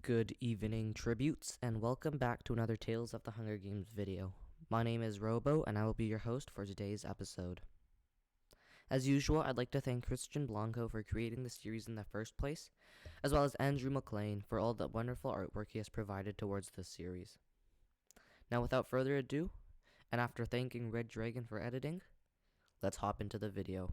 Good evening, tributes, and welcome back to another Tales of the Hunger Games video. My name is Robo, and I will be your host for today's episode. As usual, I'd like to thank Christian Blanco for creating the series in the first place, as well as Andrew Maclaine for all the wonderful artwork he has provided towards this series. Now, without further ado, and after thanking Red Dragon for editing, let's hop into the video.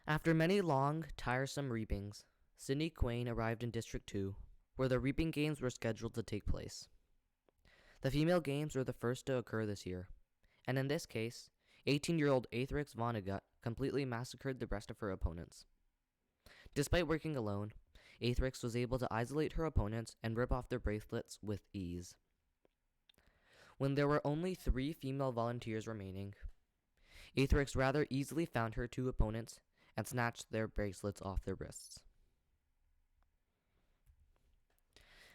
After many long, tiresome reapings, Sydney Quain arrived in District 2, where the reaping games were scheduled to take place. The female games were the first to occur this year, and in this case, 18-year-old Aetherix Vonnegut completely massacred the rest of her opponents. Despite working alone, Aetherix was able to isolate her opponents and rip off their bracelets with ease. When there were only 3 female volunteers remaining, Aetherix rather easily found her 2 opponents and snatched their bracelets off their wrists.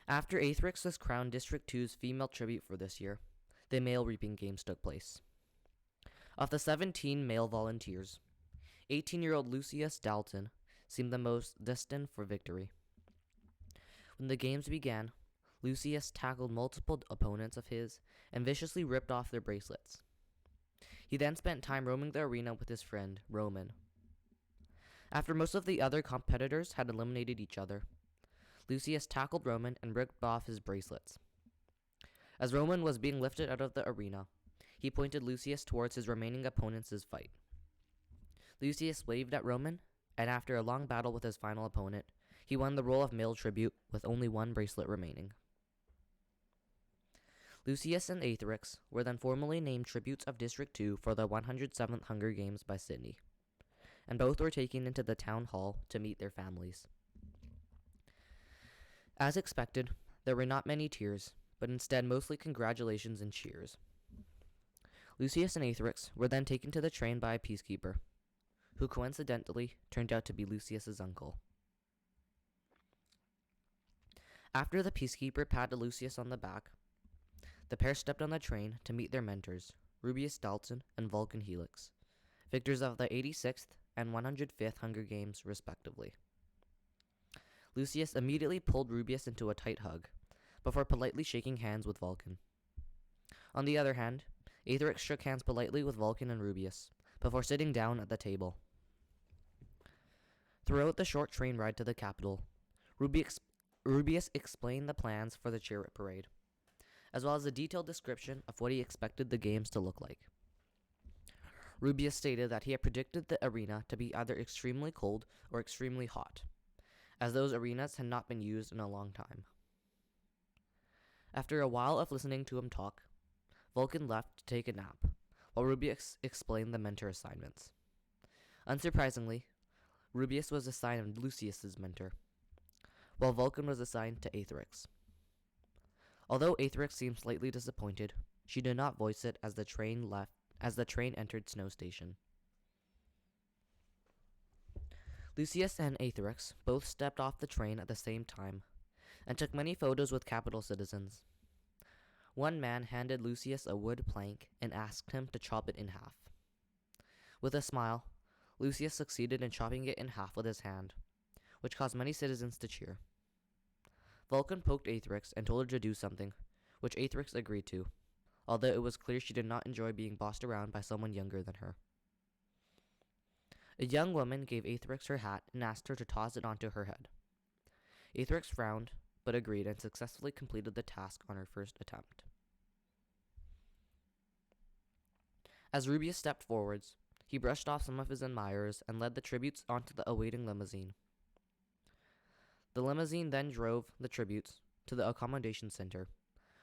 After Aetherix was crowned District 2's female tribute for this year, the male reaping games took place. Of the 17 male volunteers, 18-year-old Lucius Dalton seemed the most destined for victory. When the games began, Lucius tackled multiple opponents of his and viciously ripped off their bracelets. He then spent time roaming the arena with his friend, Roman. After most of the other competitors had eliminated each other, Lucius tackled Roman and ripped off his bracelets. As Roman was being lifted out of the arena, he pointed Lucius towards his remaining opponents' fight. Lucius waved at Roman, and after a long battle with his final opponent, he won the role of male tribute with only 1 bracelet remaining. Lucius and Aetherix were then formally named tributes of District 2 for the 107th Hunger Games by Sydney, and both were taken into the town hall to meet their families. As expected, there were not many tears, but instead mostly congratulations and cheers. Lucius and Aetherix were then taken to the train by a peacekeeper, who coincidentally turned out to be Lucius's uncle. After the peacekeeper patted Lucius on the back, the pair stepped on the train to meet their mentors, Rubius Dalton and Vulcan Helix, victors of the 86th and 105th Hunger Games, respectively. Lucius immediately pulled Rubius into a tight hug, before politely shaking hands with Vulcan. On the other hand, Aetherix shook hands politely with Vulcan and Rubius, before sitting down at the table. Throughout the short train ride to the capital, Rubius explained the plans for the chariot parade, as well as a detailed description of what he expected the games to look like. Rubius stated that he had predicted the arena to be either extremely cold or extremely hot, as those arenas had not been used in a long time. After a while of listening to him talk, Vulcan left to take a nap, while Rubius explained the mentor assignments. Unsurprisingly, Rubius was assigned Lucius's mentor, while Vulcan was assigned to Aetherix. Although Aetherix seemed slightly disappointed, she did not voice it as the train entered Snow Station. Lucius and Aetherix both stepped off the train at the same time and took many photos with capital citizens. One man handed Lucius a wood plank and asked him to chop it in half. With a smile, Lucius succeeded in chopping it in half with his hand, which caused many citizens to cheer. Vulcan poked Aetherix and told her to do something, which Aetherix agreed to, although it was clear she did not enjoy being bossed around by someone younger than her. A young woman gave Aetherix her hat and asked her to toss it onto her head. Aetherix frowned, but agreed and successfully completed the task on her first attempt. As Rubius stepped forwards, he brushed off some of his admirers and led the tributes onto the awaiting limousine. The limousine then drove the tributes to the accommodation center,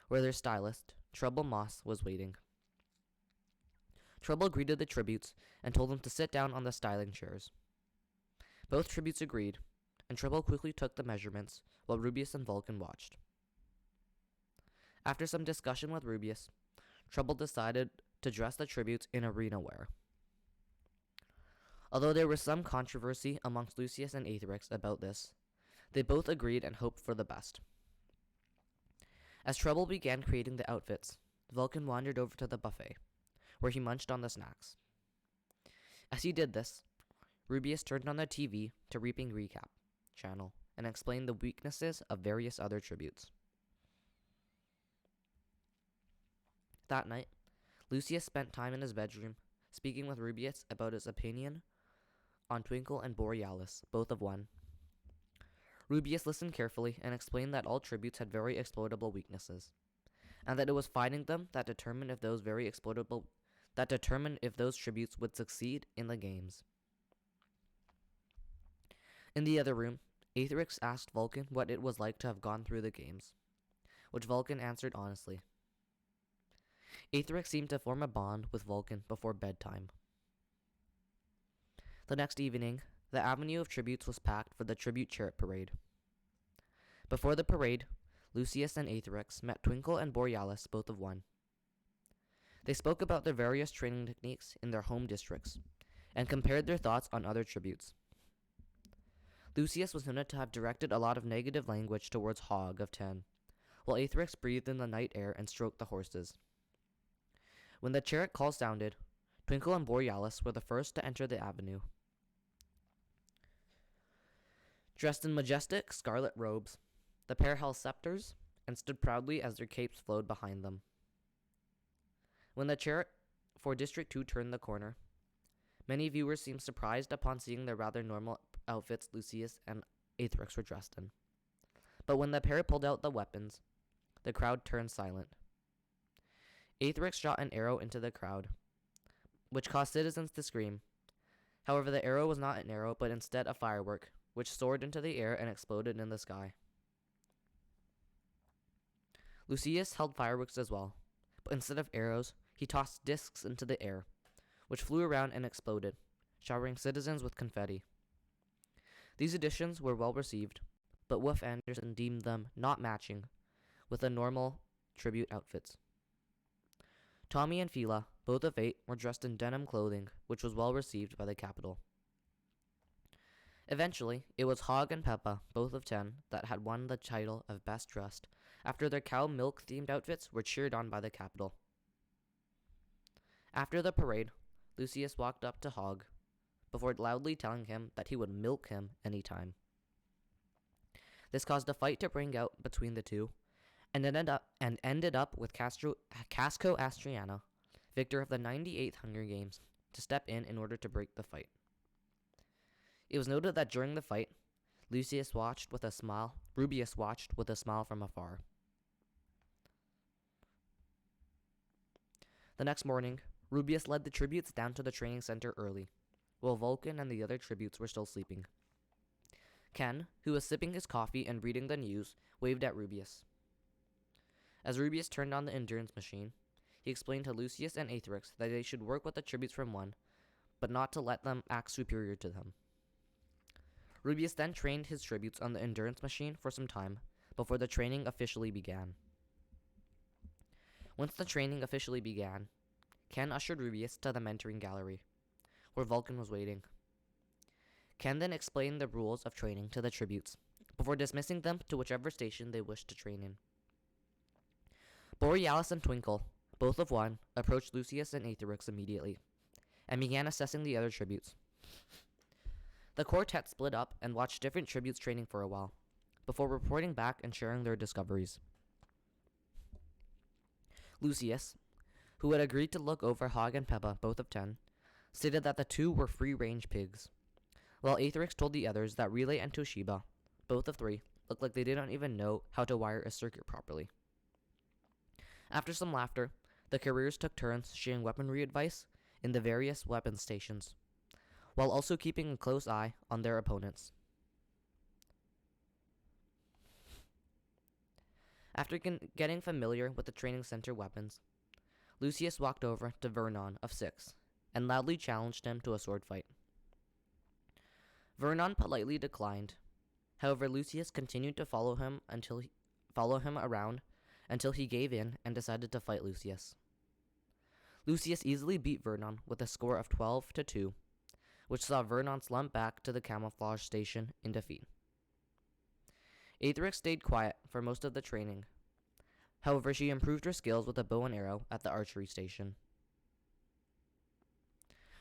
where their stylist, Trouble Moss, was waiting. Trouble greeted the tributes and told them to sit down on the styling chairs. Both tributes agreed, and Trouble quickly took the measurements while Rubius and Vulcan watched. After some discussion with Rubius, Trouble decided to dress the tributes in arena wear. Although there was some controversy amongst Lucius and Aetherix about this, they both agreed and hoped for the best. As Trouble began creating the outfits, Vulcan wandered over to the buffet, where he munched on the snacks. As he did this, Rubius turned on the TV to Reaping Recap, channel and explained the weaknesses of various other tributes. That night, Lucius spent time in his bedroom speaking with Rubeus about his opinion on Twinkle and Borealis, both of one. Rubeus listened carefully and explained that all tributes had very exploitable weaknesses, and that it was finding them that determined if those tributes would succeed in the games. In the other room, Aetherix asked Vulcan what it was like to have gone through the games, which Vulcan answered honestly. Aetherix seemed to form a bond with Vulcan before bedtime. The next evening, the Avenue of Tributes was packed for the Tribute Chariot Parade. Before the parade, Lucius and Aetherix met Twinkle and Borealis, both of one. They spoke about their various training techniques in their home districts, and compared their thoughts on other tributes. Lucius was noted to have directed a lot of negative language towards Hogg of 10, while Aetherix breathed in the night air and stroked the horses. When the chariot call sounded, Twinkle and Borealis were the first to enter the avenue. Dressed in majestic scarlet robes, the pair held scepters and stood proudly as their capes flowed behind them. When the chariot for District 2 turned the corner, many viewers seemed surprised upon seeing the rather normal outfits Lucius and Aetherix were dressed in. But when the pair pulled out the weapons, the crowd turned silent. Aetherix shot an arrow into the crowd, which caused citizens to scream. However, the arrow was not an arrow, but instead a firework, which soared into the air and exploded in the sky. Lucius held fireworks as well, but instead of arrows, he tossed discs into the air, which flew around and exploded, showering citizens with confetti. These additions were well received, but Wolf Anderson deemed them not matching with the normal tribute outfits. Tommy and Fila, both of 8, were dressed in denim clothing, which was well received by the capital. Eventually, it was Hogg and Peppa, both of 10, that had won the title of Best Dressed, after their cow milk-themed outfits were cheered on by the capital. After the parade, Lucius walked up to Hogg, before loudly telling him that he would milk him any time. This caused a fight to break out between the two, and ended up with Casco Astriano, victor of the 98th Hunger Games, to step in order to break the fight. It was noted that during the fight, Rubeus watched with a smile from afar. The next morning, Rubeus led the tributes down to the training center early, while Vulcan and the other tributes were still sleeping. Khen, who was sipping his coffee and reading the news, waved at Rubeus. As Rubeus turned on the endurance machine, he explained to Lucius and Aetherix that they should work with the tributes from one, but not to let them act superior to them. Rubeus then trained his tributes on the endurance machine for some time, before the training officially began. Once the training officially began, Khen ushered Rubeus to the mentoring gallery, where Vulcan was waiting. Khen then explained the rules of training to the tributes, before dismissing them to whichever station they wished to train in. Borealis and Twinkle, both of one, approached Lucius and Aetherix immediately, and began assessing the other tributes. The quartet split up and watched different tributes training for a while, before reporting back and sharing their discoveries. Lucius, who had agreed to look over Hogg and Peppa, both of 10, stated that the two were free-range pigs, while Aetherix told the others that Relay and Toshiba, both of 3, looked like they didn't even know how to wire a circuit properly. After some laughter, the careers took turns sharing weaponry advice in the various weapons stations, while also keeping a close eye on their opponents. After getting familiar with the training center weapons, Lucius walked over to Vernon of 6 and loudly challenged him to a sword fight. Vernon politely declined. However, Lucius continued to follow him around until he gave in and decided to fight Lucius. Lucius easily beat Vernon with a score of 12-2, which saw Vernon slump back to the camouflage station in defeat. Aetherix stayed quiet for most of the training. However, she improved her skills with a bow and arrow at the archery station.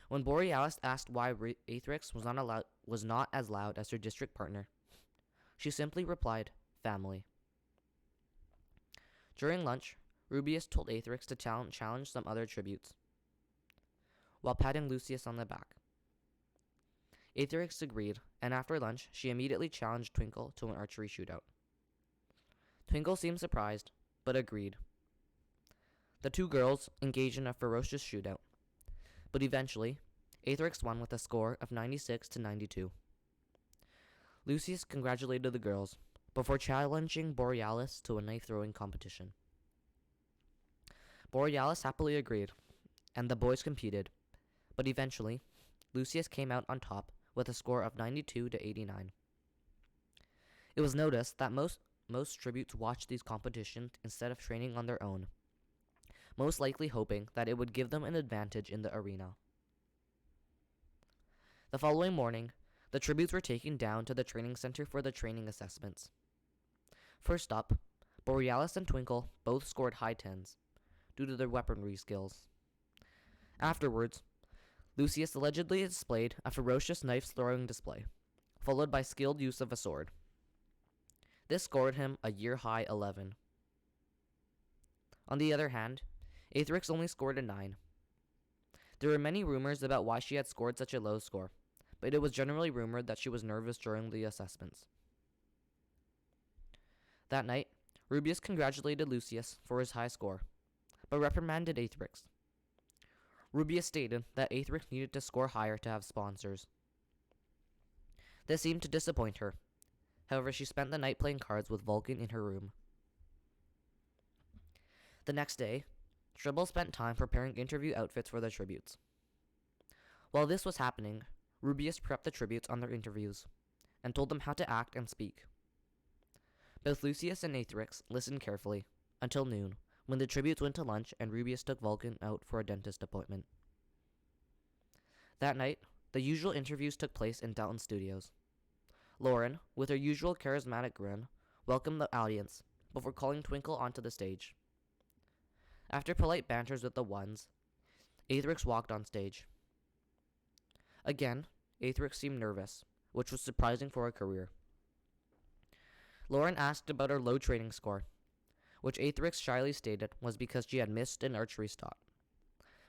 When Borealis asked why Aetherix was not as loud as her district partner, She simply replied, "Family." During lunch, Rubius told Aetherix to challenge some other tributes, while patting Lucius on the back. Aetherix agreed, and after lunch, she immediately challenged Twinkle to an archery shootout. Twinkle seemed surprised, but agreed. The two girls engaged in a ferocious shootout, but eventually, Aetherix won with a score of 96 to 92. Lucius congratulated the girls before challenging Borealis to a knife-throwing competition. Borealis happily agreed, and the boys competed, but eventually, Lucius came out on top with a score of 92 to 89. It was noticed that most tributes watched these competitions instead of training on their own, most likely hoping that it would give them an advantage in the arena. The following morning, the tributes were taken down to the training center for the training assessments. First up, Borealis and Twinkle both scored high 10s due to their weaponry skills. Afterwards, Lucius allegedly displayed a ferocious knife-throwing display, followed by skilled use of a sword. This scored him a year-high 11. On the other hand, Aetherix only scored a 9. There were many rumors about why she had scored such a low score, but it was generally rumored that she was nervous during the assessments. That night, Rubius congratulated Lucius for his high score, but reprimanded Aetherix. Rubius stated that Aetherix needed to score higher to have sponsors. This seemed to disappoint her. However, she spent the night playing cards with Vulcan in her room. The next day, Tribble spent time preparing interview outfits for the tributes. While this was happening, Rubius prepped the tributes on their interviews, and told them how to act and speak. Both Lucius and Aetherix listened carefully, until noon, when the tributes went to lunch and Rubius took Vulcan out for a dentist appointment. That night, the usual interviews took place in Dalton Studios. Lauren, with her usual charismatic grin, welcomed the audience, before calling Twinkle onto the stage. After polite banters with the ones, Aetherix walked on stage. Again, Aetherix seemed nervous, which was surprising for her career. Lauren asked about her low training score, which Aetherix shyly stated was because she had missed an archery shot.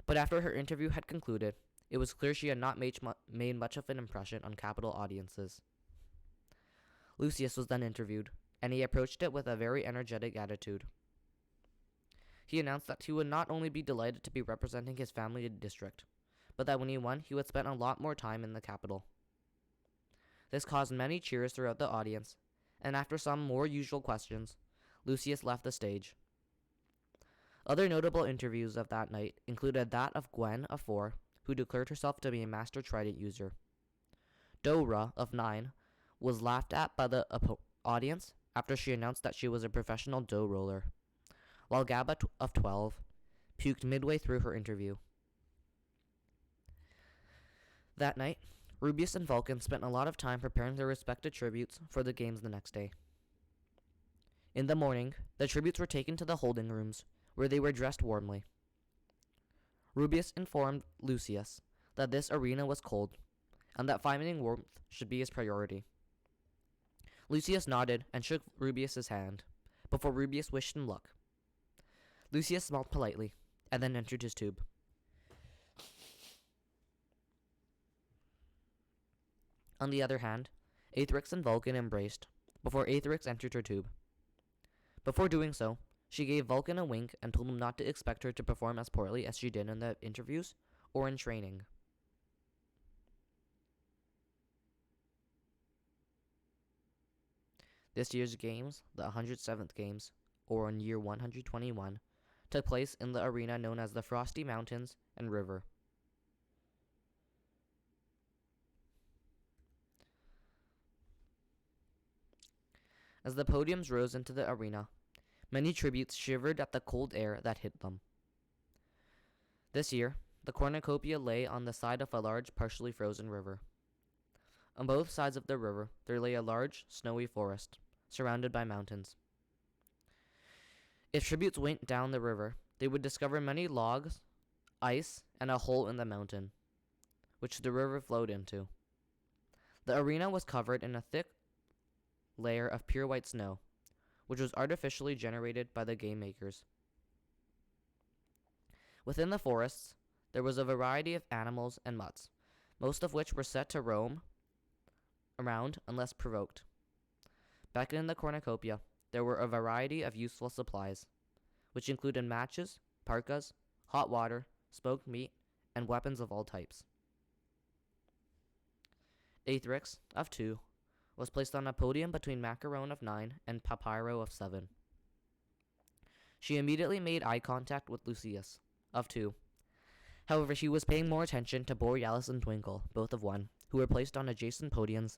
But after her interview had concluded, it was clear she had not made much of an impression on capital audiences. Lucius was then interviewed, and he approached it with a very energetic attitude. He announced that he would not only be delighted to be representing his family district, but that when he won, he would spend a lot more time in the capital. This caused many cheers throughout the audience, and after some more usual questions, Lucius left the stage. Other notable interviews of that night included that of Gwen of 4, who declared herself to be a master trident user. Dora of 9 was laughed at by the audience after she announced that she was a professional dough roller, while Gabba of 12 puked midway through her interview. That night, Rubius and Vulcan spent a lot of time preparing their respective tributes for the games the next day. In the morning, the tributes were taken to the holding rooms, where they were dressed warmly. Rubius informed Lucius that this arena was cold, and that finding warmth should be his priority. Lucius nodded and shook Rubius's hand, before Rubius wished him luck. Lucius smiled politely, and then entered his tube. On the other hand, Aetherix and Vulcan embraced, before Aetherix entered her tube. Before doing so, she gave Vulcan a wink and told him not to expect her to perform as poorly as she did in the interviews or in training. This year's games, the 107th games, or in year 121, took place in the arena known as the Frosty Mountains and River. As the podiums rose into the arena, many tributes shivered at the cold air that hit them. This year, the cornucopia lay on the side of a large, partially frozen river. On both sides of the river, there lay a large, snowy forest, surrounded by mountains. If tributes went down the river, they would discover many logs, ice, and a hole in the mountain, which the river flowed into. The arena was covered in a thick layer of pure white snow, which was artificially generated by the game makers. Within the forests, there was a variety of animals and mutts, most of which were set to roam around unless provoked. Back in the cornucopia, there were a variety of useful supplies, which included matches, parkas, hot water, smoked meat, and weapons of all types. Aethrix, of 2, was placed on a podium between Macaron of 9 and Papyro of 7. She immediately made eye contact with Lucius, of 2. However, she was paying more attention to Borealis and Twinkle, both of 1, who were placed on adjacent podiums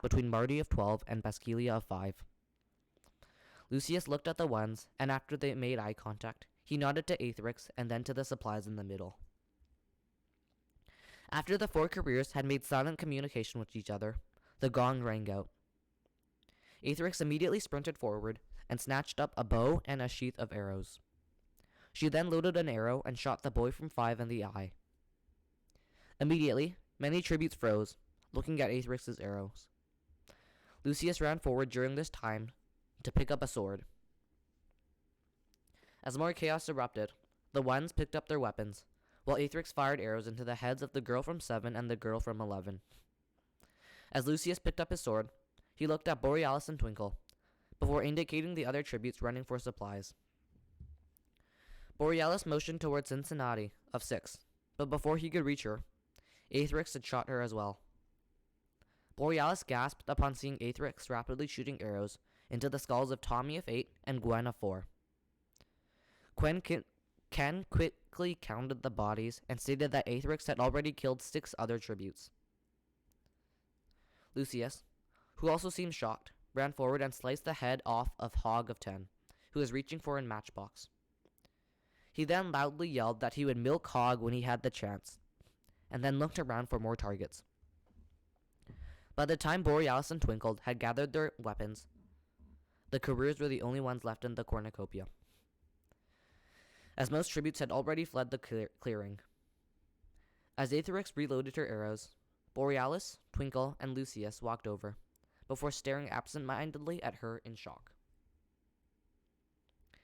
between Marty of 12 and Basquilia of 5. Lucius looked at the ones, and after they made eye contact, he nodded to Aethrix and then to the supplies in the middle. After the 4 careers had made silent communication with each other, the gong rang out. Aethrix immediately sprinted forward and snatched up a bow and a sheath of arrows. She then loaded an arrow and shot the boy from 5 in the eye. Immediately, many tributes froze, looking at Aethrix's arrows. Lucius ran forward during this time to pick up a sword. As more chaos erupted, the ones picked up their weapons, while Aethrix fired arrows into the heads of the girl from 7 and the girl from 11. As Lucius picked up his sword, he looked at Borealis and Twinkle, before indicating the other tributes running for supplies. Borealis motioned towards Cincinnati, of 6, but before he could reach her, Aethrix had shot her as well. Borealis gasped upon seeing Aethrix rapidly shooting arrows into the skulls of Tommy of 8 and Gwen of 4. Khen quickly counted the bodies and stated that Aethrix had already killed 6 other tributes. Lucius, who also seemed shocked, ran forward and sliced the head off of Hog of 10, who was reaching for a matchbox. He then loudly yelled that he would milk Hog when he had the chance, and then looked around for more targets. By the time Borealis and Twinkle had gathered their weapons, the careers were the only ones left in the cornucopia, as most tributes had already fled the clearing. As Aethrix reloaded her arrows, Borealis, Twinkle, and Lucius walked over, before staring absent-mindedly at her in shock.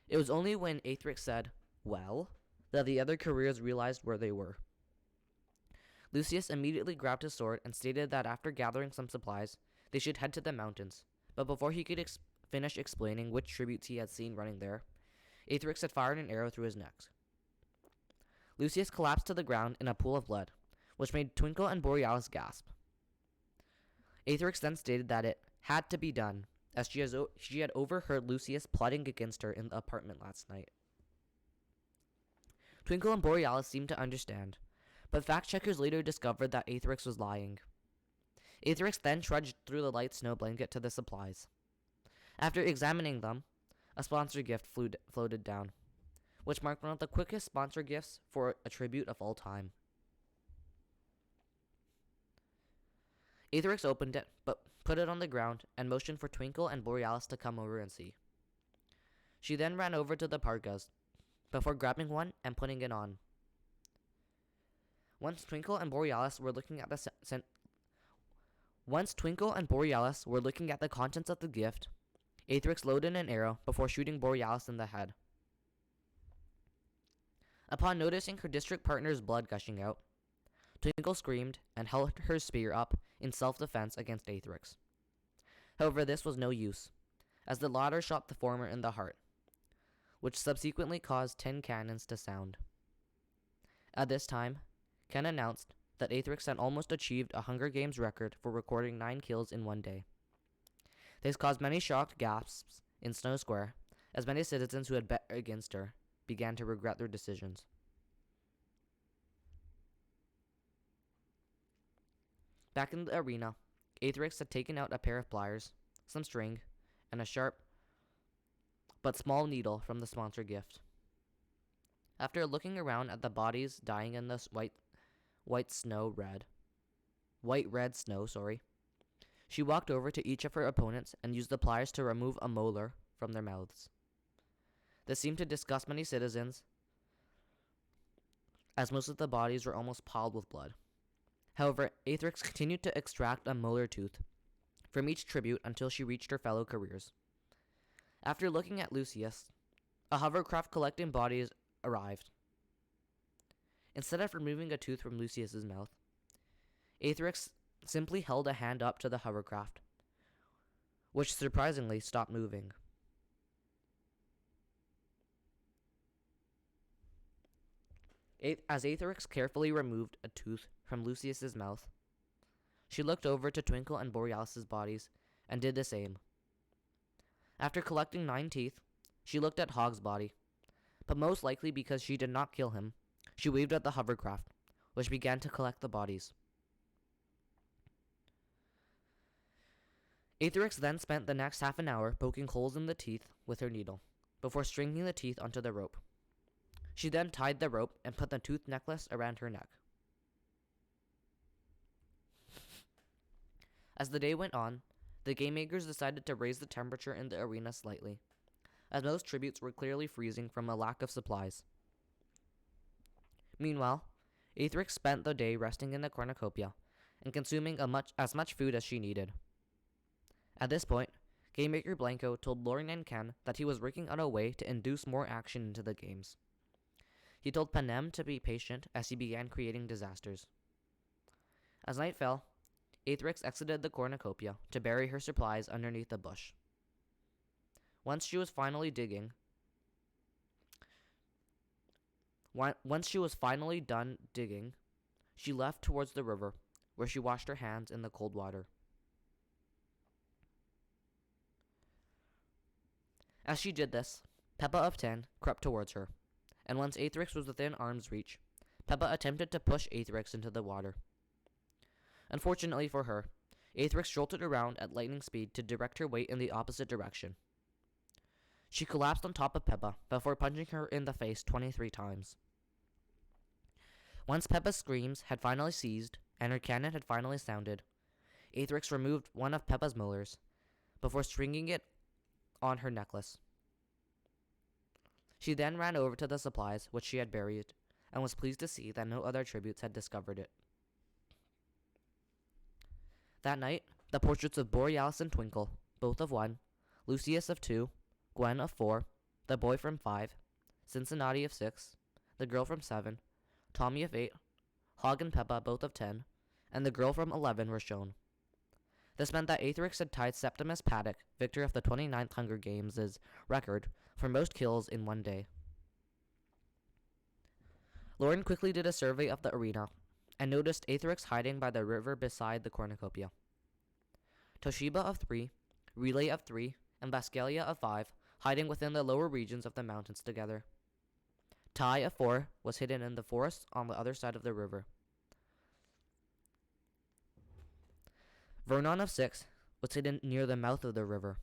It was only when Aethrix said, "Well," that the other careers realized where they were. Lucius immediately grabbed his sword and stated that after gathering some supplies, they should head to the mountains, but before he could finish explaining which tributes he had seen running there, Aethrix had fired an arrow through his neck. Lucius collapsed to the ground in a pool of blood, which made Twinkle and Borealis gasp. Aethrix then stated that it had to be done, as she had overheard Lucius plotting against her in the apartment last night. Twinkle and Borealis seemed to understand, but fact-checkers later discovered that Aethrix was lying. Aethrix then trudged through the light snow blanket to the supplies. After examining them, a sponsor gift floated down, which marked one of the quickest sponsor gifts for a tribute of all time. Aethrix opened it, but put it on the ground and motioned for Twinkle and Borealis to come over and see. She then ran over to the parkas, before grabbing one and putting it on. Once Twinkle and Borealis were looking at the contents of the gift, Aethrix loaded an arrow before shooting Borealis in the head. Upon noticing her district partner's blood gushing out, Twinkle screamed and held her spear up in self-defense against Aethrix. However, this was no use, as the latter shot the former in the heart, which subsequently caused 10 cannons to sound. At this time, Khen announced that Aethrix had almost achieved a Hunger Games record for recording 9 kills in one day. This caused many shocked gasps in Snow Square, as many citizens who had bet against her began to regret their decisions. Back in the arena, Aethrix had taken out a pair of pliers, some string, and a sharp but small needle from the sponsor gift. After looking around at the bodies dying in the white red snow, she walked over to each of her opponents and used the pliers to remove a molar from their mouths. This seemed to disgust many citizens, as most of the bodies were almost piled with blood. However, Aethrix continued to extract a molar tooth from each tribute until she reached her fellow careers. After looking at Lucius, a hovercraft collecting bodies arrived. Instead of removing a tooth from Lucius's mouth, Aetherix simply held a hand up to the hovercraft, which surprisingly stopped moving. As Aetherix carefully removed a tooth from Lucius's mouth, she looked over to Twinkle and Borealis's bodies and did the same. After collecting 9 teeth, she looked at Hog's body, but most likely because she did not kill him, she waved at the hovercraft, which began to collect the bodies. Aetherix then spent the next half an hour poking holes in the teeth with her needle, before stringing the teeth onto the rope. She then tied the rope and put the tooth necklace around her neck. As the day went on, the game makers decided to raise the temperature in the arena slightly, as most tributes were clearly freezing from a lack of supplies. Meanwhile, Aetherix spent the day resting in the cornucopia and consuming as much food as she needed. At this point, Game Maker Blanco told Lauren and Khen that he was working on a way to induce more action into the games. He told Panem to be patient as he began creating disasters. As night fell, Aetherix exited the cornucopia to bury her supplies underneath a bush. Once she was finally done digging, she left towards the river, where she washed her hands in the cold water. As she did this, Peppa of 10 crept towards her, and once Aetherix was within arm's reach, Peppa attempted to push Aetherix into the water. Unfortunately for her, Aetherix jolted around at lightning speed to direct her weight in the opposite direction. She collapsed on top of Peppa before punching her in the face 23 times. Once Peppa's screams had finally ceased and her cannon had finally sounded, Aetherix removed one of Peppa's molars before stringing it on her necklace. She then ran over to the supplies which she had buried and was pleased to see that no other tributes had discovered it. That night, the portraits of Borealis and Twinkle, both of 1, Lucius of 2, Gwen of 4, the boy from 5, Cincinnati of 6, the girl from 7, Tommy of 8, Hog and Peppa both of 10, and the girl from 11 were shown. This meant that Aetherix had tied Septimus Paddock, victor of the 29th Hunger Games' record for most kills in one day. Lauren quickly did a survey of the arena and noticed Aetherix hiding by the river beside the cornucopia. Toshiba of 3, Relay of 3, and Bascalia of 5 hiding within the lower regions of the mountains together. Tai of 4 was hidden in the forest on the other side of the river. Vernon of 6 was hidden near the mouth of the river.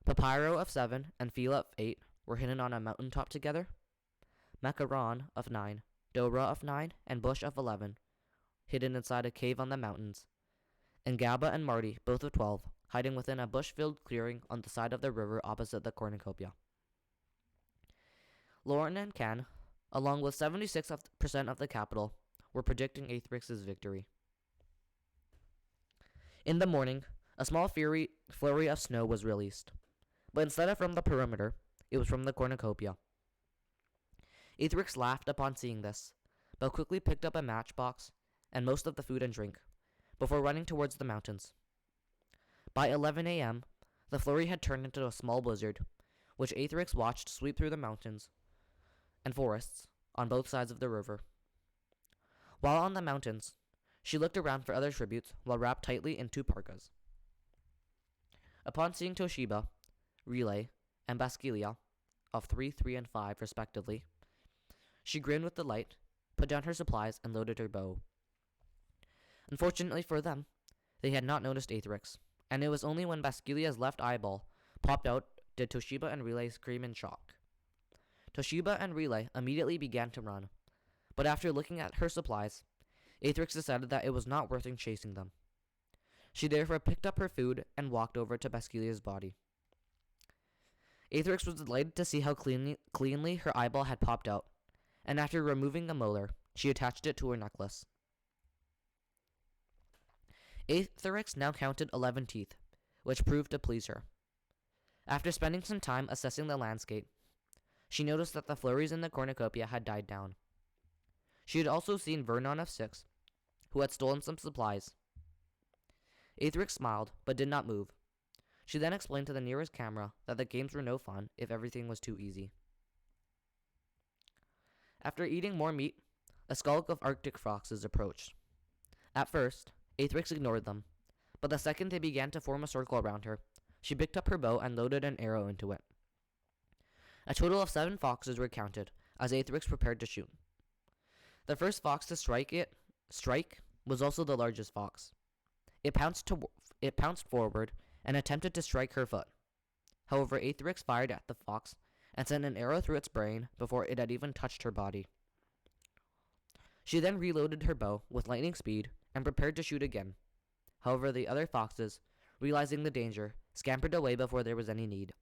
Papyro of 7 and Phila of 8 were hidden on a mountaintop together. Macaron of 9, Dora of 9, and Bush of 11 hidden inside a cave on the mountains. And Gabba and Marty, both of 12, hiding within a bush-filled clearing on the side of the river opposite the cornucopia. Lauren and Khen, along with 76% of the capital, were predicting Aetherix's victory. In the morning, a small flurry of snow was released, but instead of from the perimeter, it was from the cornucopia. Aetherix laughed upon seeing this, but quickly picked up a matchbox and most of the food and drink, before running towards the mountains. By 11 a.m., the flurry had turned into a small blizzard, which Aetherix watched sweep through the mountains and forests on both sides of the river. While on the mountains, she looked around for other tributes while wrapped tightly in 2 parkas. Upon seeing Toshiba, Relay, and Bascalia, of 3, 3, and 5 respectively, she grinned with delight, put down her supplies, and loaded her bow. Unfortunately for them, they had not noticed Aetherix, and it was only when Bascalia's left eyeball popped out did Toshiba and Relay scream in shock. Toshiba and Relay immediately began to run, but after looking at her supplies, Aetherix decided that it was not worth chasing them. She therefore picked up her food and walked over to Bascalia's body. Aetherix was delighted to see how cleanly her eyeball had popped out, and after removing a molar, she attached it to her necklace. Aetherix now counted 11 teeth, which proved to please her. After spending some time assessing the landscape, she noticed that the flurries in the cornucopia had died down. She had also seen Vernon of 6, who had stolen some supplies. Aetherix smiled, but did not move. She then explained to the nearest camera that the games were no fun if everything was too easy. After eating more meat, a skulk of Arctic foxes approached. At first, Aetherix ignored them, but the second they began to form a circle around her, she picked up her bow and loaded an arrow into it. A total of 7 foxes were counted as Aetherix prepared to shoot. The first fox to strike was also the largest fox. It pounced forward and attempted to strike her foot. However, Aetherix fired at the fox and sent an arrow through its brain before it had even touched her body. She then reloaded her bow with lightning speed and prepared to shoot again. However, the other foxes, realizing the danger, scampered away before there was any need.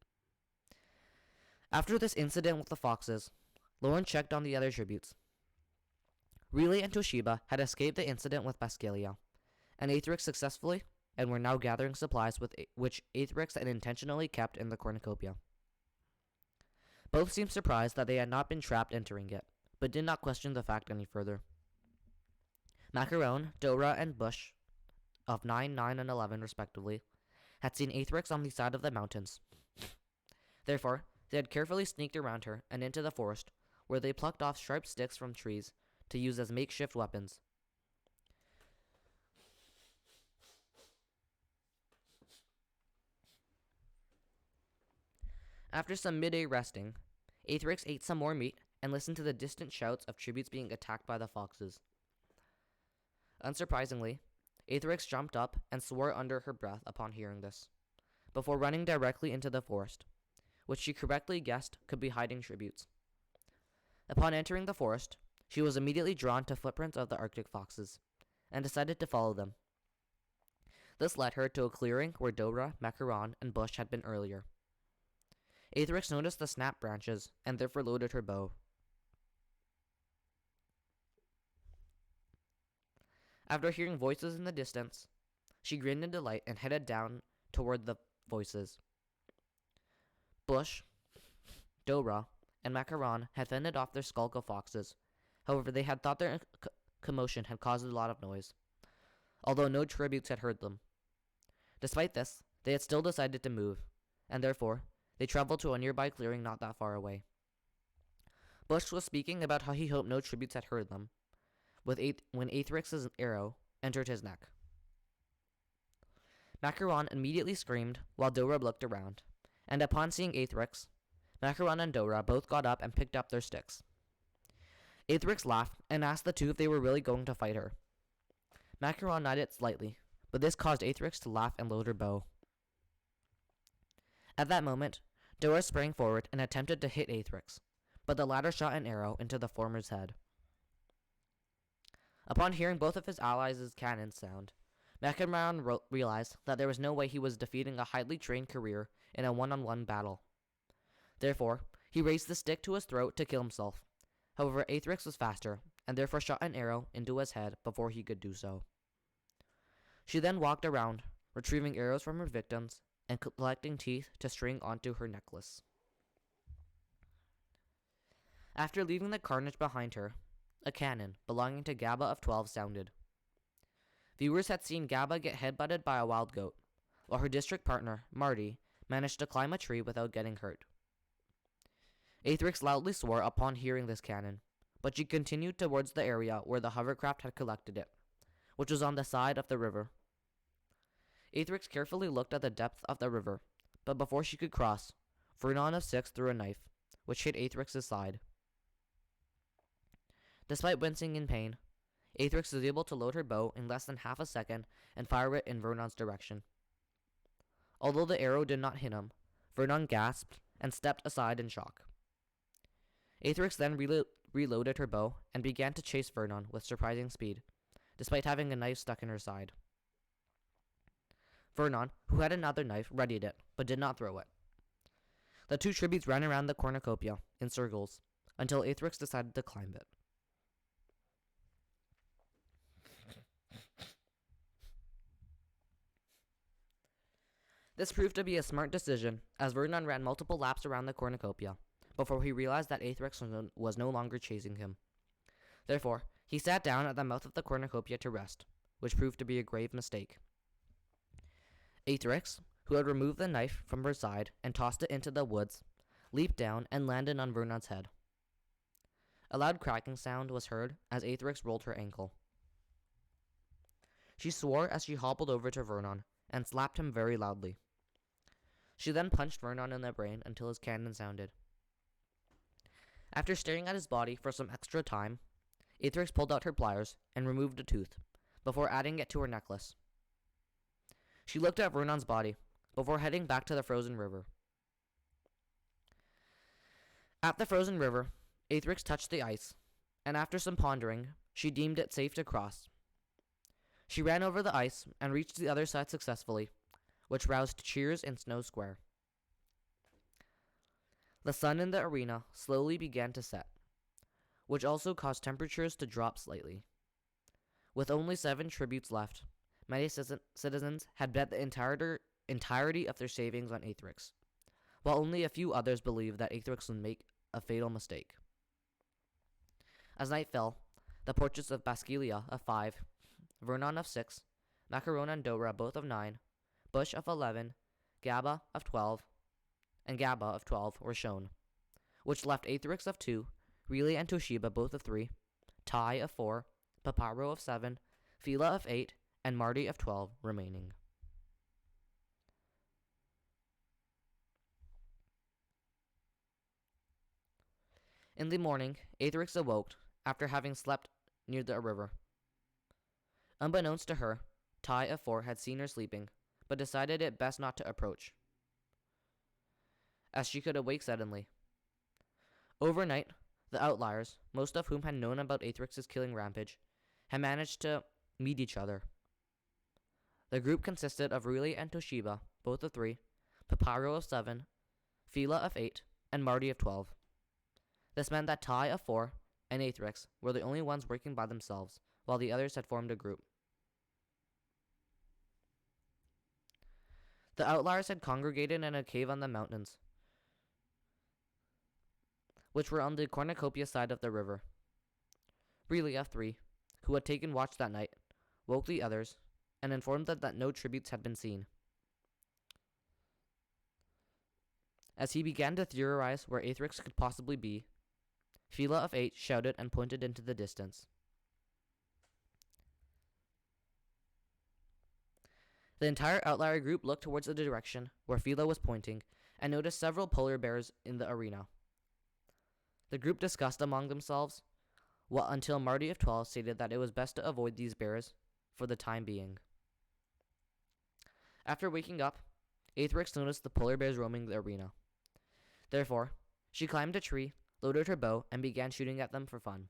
After this incident with the foxes, Lauren checked on the other tributes. Relay and Toshiba had escaped the incident with Bascalia, and Aetherix successfully, and were now gathering supplies which Aetherix had intentionally kept in the cornucopia. Both seemed surprised that they had not been trapped entering it, but did not question the fact any further. Macaron, Dora, and Bush, of 9, 9, and 11 respectively, had seen Aetherix on the side of the mountains. Therefore, they had carefully sneaked around her and into the forest, where they plucked off sharp sticks from trees to use as makeshift weapons. After some midday resting, Aetherix ate some more meat and listened to the distant shouts of tributes being attacked by the foxes. Unsurprisingly, Aetherix jumped up and swore under her breath upon hearing this, before running directly into the forest, which she correctly guessed could be hiding tributes. Upon entering the forest, she was immediately drawn to footprints of the Arctic foxes, and decided to follow them. This led her to a clearing where Dora, Macaron, and Bush had been earlier. Aetherix noticed the snapped branches, and therefore loaded her bow. After hearing voices in the distance, she grinned in delight and headed down toward the voices. Bush, Dora, and Macaron had fended off their skulk of foxes. However, they had thought their commotion had caused a lot of noise, although no tributes had heard them. Despite this, they had still decided to move, and therefore, they traveled to a nearby clearing not that far away. Bush was speaking about how he hoped no tributes had heard them, when Aetherix's arrow entered his neck. Macaron immediately screamed while Dora looked around, and upon seeing Aetherix, Macaron and Dora both got up and picked up their sticks. Aetherix laughed and asked the two if they were really going to fight her. Macaron nodded slightly, but this caused Aetherix to laugh and load her bow. At that moment, Dora sprang forward and attempted to hit Aetherix, but the latter shot an arrow into the former's head. Upon hearing both of his allies' cannons sound, Macaron realized that there was no way he was defeating a highly trained career in a one-on-one battle. Therefore, he raised the stick to his throat to kill himself. However, Aetherix was faster, and therefore shot an arrow into his head before he could do so. She then walked around, retrieving arrows from her victims and collecting teeth to string onto her necklace. After leaving the carnage behind her, a cannon belonging to Gabba of 12 sounded. Viewers had seen Gabba get headbutted by a wild goat, while her district partner, Marty, managed to climb a tree without getting hurt. Aetherix loudly swore upon hearing this cannon, but she continued towards the area where the hovercraft had collected it, which was on the side of the river. Aetherix carefully looked at the depth of the river, but before she could cross, Vernon of 6 threw a knife, which hit Aetherix's side. Despite wincing in pain, Aetherix was able to load her bow in less than half a second and fire it in Vernon's direction. Although the arrow did not hit him, Vernon gasped and stepped aside in shock. Aetherix then reloaded her bow and began to chase Vernon with surprising speed, despite having a knife stuck in her side. Vernon, who had another knife, readied it, but did not throw it. The two tributes ran around the cornucopia in circles until Aetherix decided to climb it. This proved to be a smart decision, as Vernon ran multiple laps around the cornucopia before he realized that Aetherix was no longer chasing him. Therefore, he sat down at the mouth of the cornucopia to rest, which proved to be a grave mistake. Aetherix, who had removed the knife from her side and tossed it into the woods, leaped down and landed on Vernon's head. A loud cracking sound was heard as Aetherix rolled her ankle. She swore as she hobbled over to Vernon and slapped him very loudly. She then punched Vernon in the brain until his cannon sounded. After staring at his body for some extra time, Aetherix pulled out her pliers and removed a tooth, before adding it to her necklace. She looked at Vernon's body, before heading back to the frozen river. At the frozen river, Aetherix touched the ice, and after some pondering, she deemed it safe to cross. She ran over the ice and reached the other side successfully, which roused cheers in Snow Square. The sun in the arena slowly began to set, which also caused temperatures to drop slightly. With only 7 tributes left, many citizens had bet the entirety of their savings on Aetherix, while only a few others believed that Aetherix would make a fatal mistake. As night fell, the portraits of Basquilia of 5, Vernon of 6, Macaron and Dora both of 9, Bush of 11, Gaba of 12, and Gaba of 12 were shown, which left Aetherix of 2, Relay and Toshiba both of 3, Tai of 4, Paparo of 7, Fila of 8, and Marty of 12 remaining. In the morning, Aetherix awoke after having slept near the river. Unbeknownst to her, Tai of 4 had seen her sleeping, but decided it best not to approach, as she could awake suddenly. Overnight, the Outliers, most of whom had known about Aetherix's killing rampage, had managed to meet each other. The group consisted of Relay and Toshiba, both of 3, Paparo of 7, Fila of 8, and Marty of 12. This meant that Tai of 4 and Aetherix were the only ones working by themselves, while the others had formed a group. The Outliers had congregated in a cave on the mountains, which were on the cornucopia side of the river. Relay of 3, who had taken watch that night, woke the others and informed them that no tributes had been seen. As he began to theorize where Aetherix could possibly be, Fila of 8 shouted and pointed into the distance. The entire Outlier group looked towards the direction where Fila was pointing and noticed several polar bears in the arena. The group discussed among themselves until Marty of 12 stated that it was best to avoid these bears for the time being. After waking up, Aetherix noticed the polar bears roaming the arena. Therefore, she climbed a tree, loaded her bow, and began shooting at them for fun.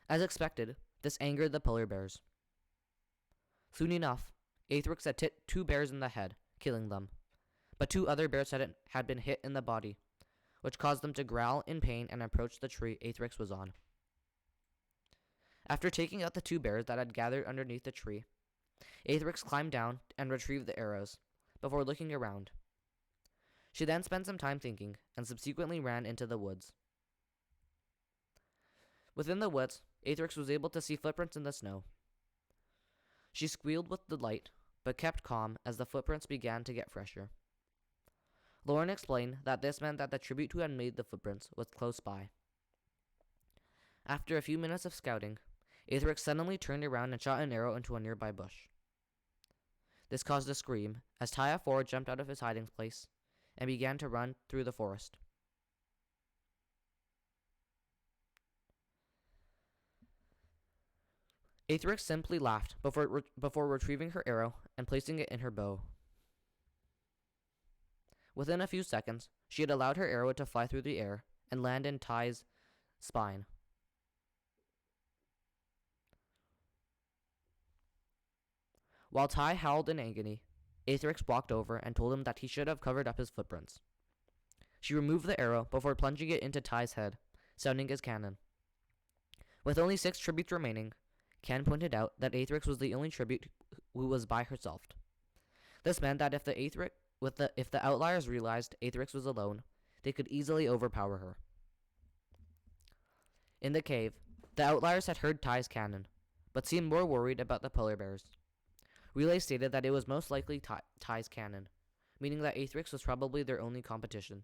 As expected, this angered the polar bears. Soon enough, Aetherix had hit 2 bears in the head, killing them, but 2 other bears had been hit in the body, which caused them to growl in pain and approach the tree Aetherix was on. After taking out the 2 bears that had gathered underneath the tree, Aetherix climbed down and retrieved the arrows, before looking around. She then spent some time thinking, and subsequently ran into the woods. Within the woods, Aetherix was able to see footprints in the snow. She squealed with delight, but kept calm as the footprints began to get fresher. Lauren explained that this meant that the tribute who had made the footprints was close by. After a few minutes of scouting, Aetherix suddenly turned around and shot an arrow into a nearby bush. This caused a scream as Tai of 4 jumped out of his hiding place and began to run through the forest. Aetherix simply laughed before retrieving her arrow and placing it in her bow. Within a few seconds, she had allowed her arrow to fly through the air and land in Tai's spine. While Tai howled in agony, Aetherix walked over and told him that he should have covered up his footprints. She removed the arrow before plunging it into Tai's head, sounding his cannon. With only 6 tributes remaining, Khen pointed out that Aetherix was the only tribute who was by herself. This meant that if the outliers realized Aetherix was alone, they could easily overpower her. In the cave, the outliers had heard Ty's cannon, but seemed more worried about the polar bears. Relay stated that it was most likely Ty's cannon, meaning that Aetherix was probably their only competition.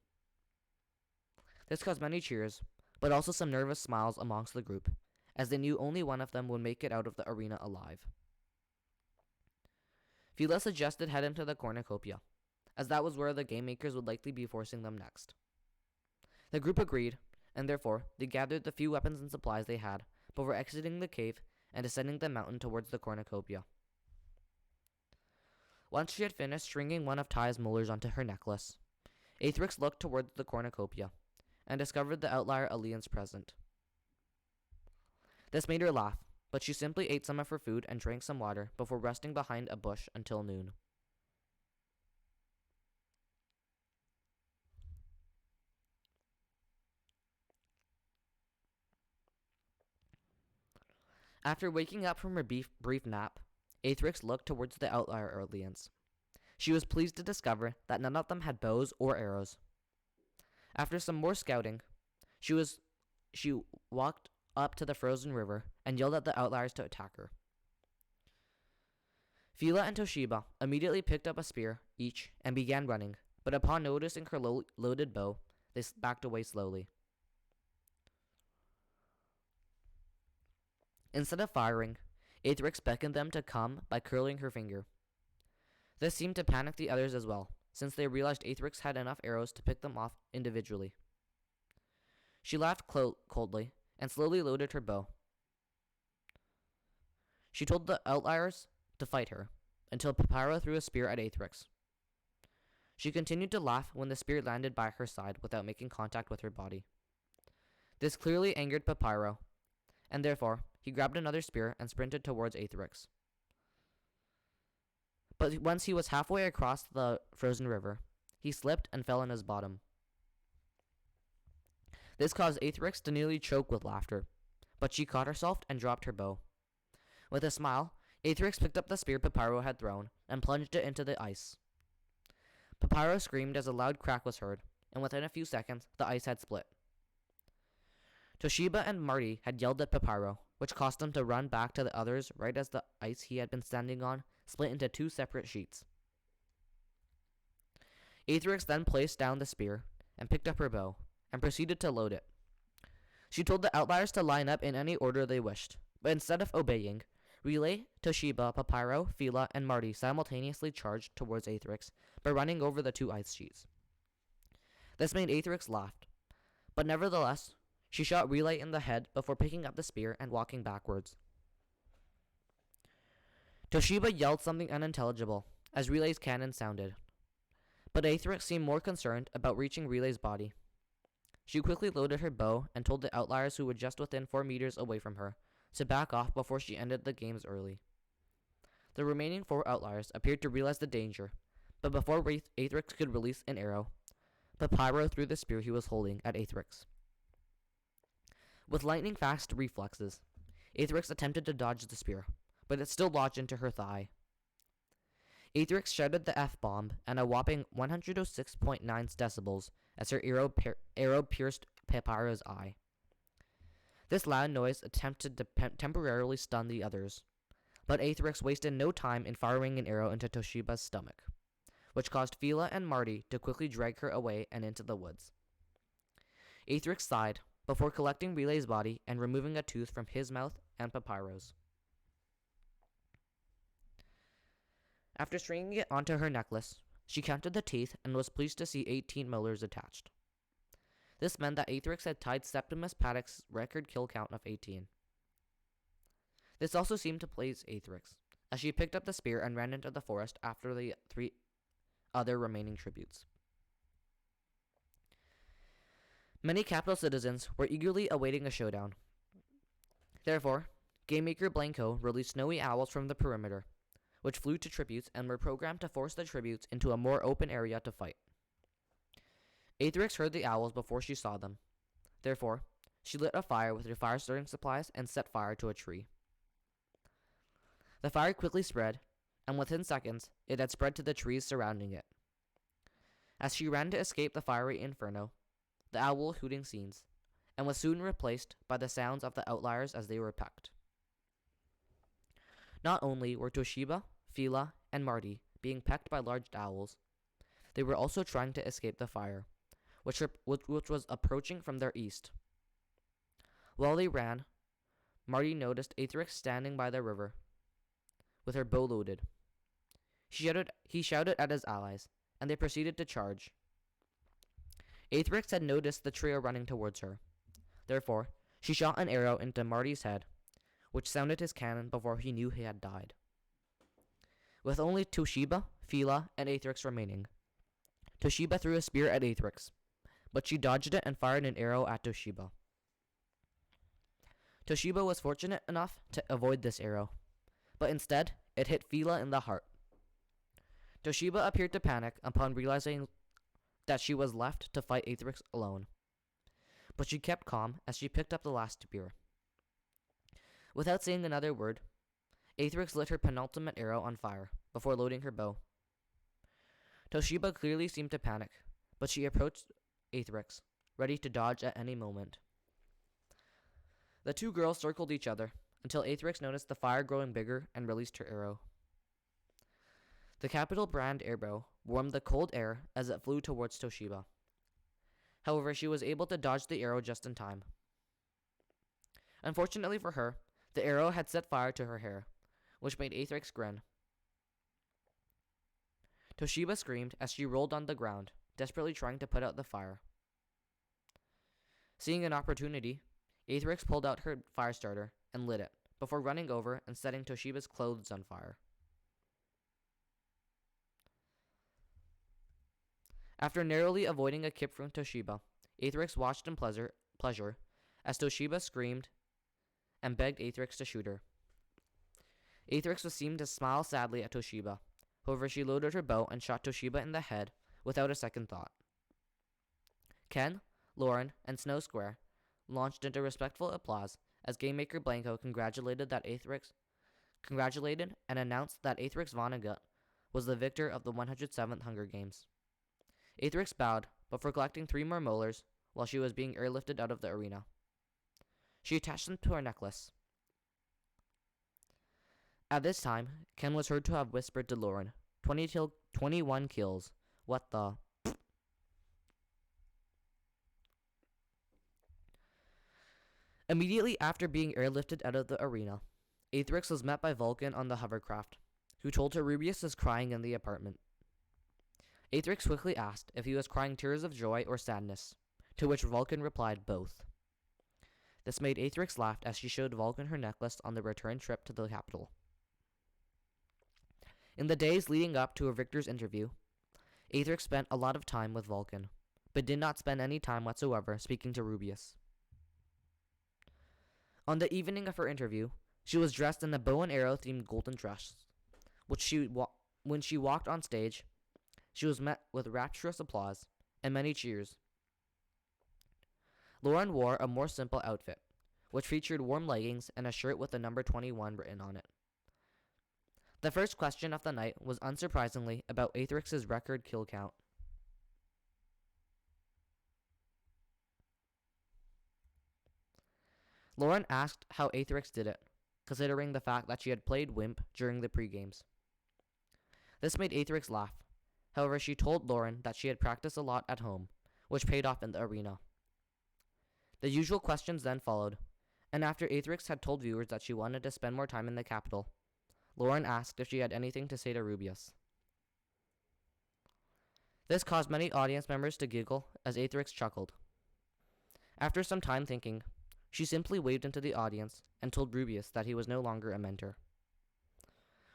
This caused many cheers, but also some nervous smiles amongst the group, as they knew only one of them would make it out of the arena alive. Fila suggested heading to the cornucopia, as that was where the game makers would likely be forcing them next. The group agreed, and therefore they gathered the few weapons and supplies they had before exiting the cave and descending the mountain towards the cornucopia. Once she had finished stringing one of Ty's molars onto her necklace, Aetherix looked towards the cornucopia and discovered the outlier alliance present. This made her laugh, but she simply ate some of her food and drank some water before resting behind a bush until noon. After waking up from her brief nap, Aetherix looked towards the outlier alliance. She was pleased to discover that none of them had bows or arrows. After some more scouting, she walked up to the frozen river and yelled at the outliers to attack her. Fila and Toshiba immediately picked up a spear each and began running, but upon noticing her loaded bow, they backed away slowly. Instead of firing, Aetherix beckoned them to come by curling her finger. This seemed to panic the others as well, since they realized Aetherix had enough arrows to pick them off individually. She laughed coldly and slowly loaded her bow. She told the outliers to fight her, until Papyro threw a spear at Aetherix. She continued to laugh when the spear landed by her side without making contact with her body. This clearly angered Papyro, and therefore he grabbed another spear and sprinted towards Aetherix. But once he was halfway across the frozen river, he slipped and fell on his bottom. This caused Aetherix to nearly choke with laughter, but she caught herself and dropped her bow. With a smile, Aetherix picked up the spear Papyro had thrown and plunged it into the ice. Papyro screamed as a loud crack was heard, and within a few seconds, the ice had split. Toshiba and Marty had yelled at Papyro, which caused him to run back to the others right as the ice he had been standing on split into two separate sheets. Aetherix then placed down the spear and picked up her bow and proceeded to load it. She told the outliers to line up in any order they wished, but instead of obeying, Relay, Toshiba, Papyro, Fila, and Marty simultaneously charged towards Aetherix by running over the two ice sheets. This made Aetherix laugh, but nevertheless, she shot Relay in the head before picking up the spear and walking backwards. Toshiba yelled something unintelligible as Relay's cannon sounded, but Aetherix seemed more concerned about reaching Relay's body. She quickly loaded her bow and told the outliers who were just within 4 meters away from her to back off before she ended the games early. The remaining 4 outliers appeared to realize the danger, but before Aetherix could release an arrow, Papyro threw the spear he was holding at Aetherix. With lightning-fast reflexes, Aetherix attempted to dodge the spear, but it still lodged into her thigh. Aetherix shouted the F-bomb and a whopping 106.9 decibels as her arrow pierced Papyro's eye. This loud noise attempted to temporarily stun the others, but Aetherix wasted no time in firing an arrow into Toshiba's stomach, which caused Fila and Marty to quickly drag her away and into the woods. Aetherix sighed before collecting Relay's body and removing a tooth from his mouth and Papyro's. After stringing it onto her necklace, she counted the teeth and was pleased to see 18 molars attached. This meant that Aetherix had tied Septimus Paddock's record kill count of 18. This also seemed to please Aetherix, as she picked up the spear and ran into the forest after the 3 other remaining tributes. Many capital citizens were eagerly awaiting a showdown. Therefore, Game Maker Blanco released snowy owls from the perimeter, which flew to tributes and were programmed to force the tributes into a more open area to fight. Aetherix heard the owls before she saw them. Therefore, she lit a fire with her fire-starting supplies and set fire to a tree. The fire quickly spread, and within seconds, it had spread to the trees surrounding it. As she ran to escape the fiery inferno, the owl hooting ceased, and was soon replaced by the sounds of the outliers as they were pecked. Not only were Toshiba, Fila, and Marty being pecked by large owls, they were also trying to escape the fire, which was approaching from their east. While they ran, Marty noticed Aetherix standing by the river, with her bow loaded. He shouted at his allies, and they proceeded to charge. Aetherix had noticed the trio running towards her. Therefore, she shot an arrow into Marty's head, which sounded his cannon before he knew he had died. With only Toshiba, Fila, and Aetherix remaining, Toshiba threw a spear at Aetherix, but she dodged it and fired an arrow at Toshiba. Toshiba was fortunate enough to avoid this arrow, but instead, it hit Fila in the heart. Toshiba appeared to panic upon realizing that she was left to fight Aetherix alone, but she kept calm as she picked up the last spear. Without saying another word, Aetherix lit her penultimate arrow on fire before loading her bow. Toshiba clearly seemed to panic, but she approached Aetherix, ready to dodge at any moment. The two girls circled each other until Aetherix noticed the fire growing bigger and released her arrow. The Capital brand arrow warmed the cold air as it flew towards Toshiba. However, she was able to dodge the arrow just in time. Unfortunately for her, the arrow had set fire to her hair, which made Aetherix grin. Toshiba screamed as she rolled on the ground, desperately trying to put out the fire. Seeing an opportunity, Aetherix pulled out her fire starter and lit it, before running over and setting Toshiba's clothes on fire. After narrowly avoiding a kick from Toshiba, Aetherix watched in pleasure as Toshiba screamed and begged Aetherix to shoot her. Aetherix seemed to smile sadly at Toshiba. However, she loaded her bow and shot Toshiba in the head without a second thought. Ken, Lauren, and Snow Square launched into respectful applause as game maker Blanco congratulated and announced that Aetherix Vonnegut was the victor of the 107th Hunger Games. Aetherix bowed before collecting 3 more molars while she was being airlifted out of the arena. She attached them to her necklace. At this time, Ken was heard to have whispered to Lauren, 21 kills. What the? Immediately after being airlifted out of the arena, Aetherix was met by Vulcan on the hovercraft, who told her Rubius was crying in the apartment. Aetherix quickly asked if he was crying tears of joy or sadness, to which Vulcan replied both. This made Aetherix laugh as she showed Vulcan her necklace on the return trip to the capital. In the days leading up to her victor's interview, Aetherix spent a lot of time with Vulcan, but did not spend any time whatsoever speaking to Rubius. On the evening of her interview, she was dressed in a bow and arrow themed golden dress, when she walked on stage, she was met with rapturous applause and many cheers. Lauren wore a more simple outfit, which featured warm leggings and a shirt with the number 21 written on it. The first question of the night was unsurprisingly about Aetherix's record kill count. Lauren asked how Aetherix did it, considering the fact that she had played Wimp during the pre-games. This made Aetherix laugh. However, she told Lauren that she had practiced a lot at home, which paid off in the arena. The usual questions then followed, and after Aetherix had told viewers that she wanted to spend more time in the capital, Lauren asked if she had anything to say to Rubius. This caused many audience members to giggle as Aetherix chuckled. After some time thinking, she simply waved into the audience and told Rubius that he was no longer a mentor.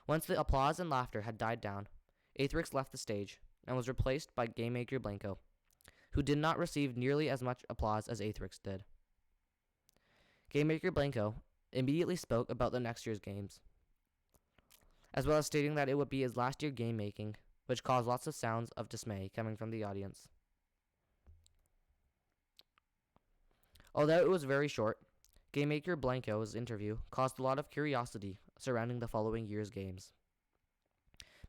Once the applause and laughter had died down, Aetherix left the stage and was replaced by game maker Blanco, who did not receive nearly as much applause as Aetherix did. Game maker Blanco immediately spoke about the next year's games, as well as stating that it would be his last year game making, which caused lots of sounds of dismay coming from the audience. Although it was very short, game maker Blanco's interview caused a lot of curiosity surrounding the following year's games.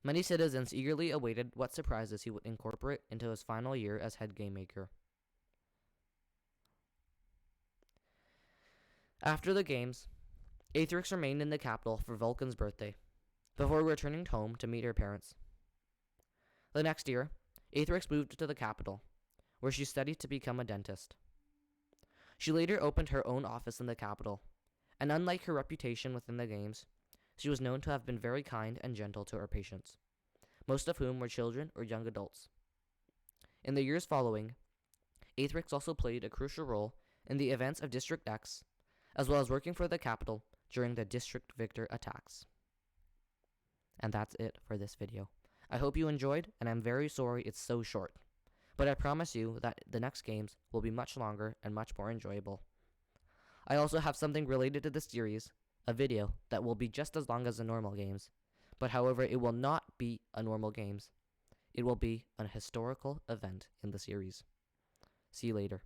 Many citizens eagerly awaited what surprises he would incorporate into his final year as head game maker. After the games, Aetherix remained in the capital for Vulcan's birthday, before returning home to meet her parents. The next year, Aetherix moved to the capital, where she studied to become a dentist. She later opened her own office in the capital, and unlike her reputation within the games, she was known to have been very kind and gentle to her patients, most of whom were children or young adults. In the years following, Aetherix also played a crucial role in the events of District X, as well as working for the capital during the District Victor attacks. And that's it for this video. I hope you enjoyed, and I'm very sorry it's so short, but I promise you that the next games will be much longer and much more enjoyable. I also have something related to this series, a video that will be just as long as the normal games, but however it will not be a normal games. It will be an historical event in the series. See you later.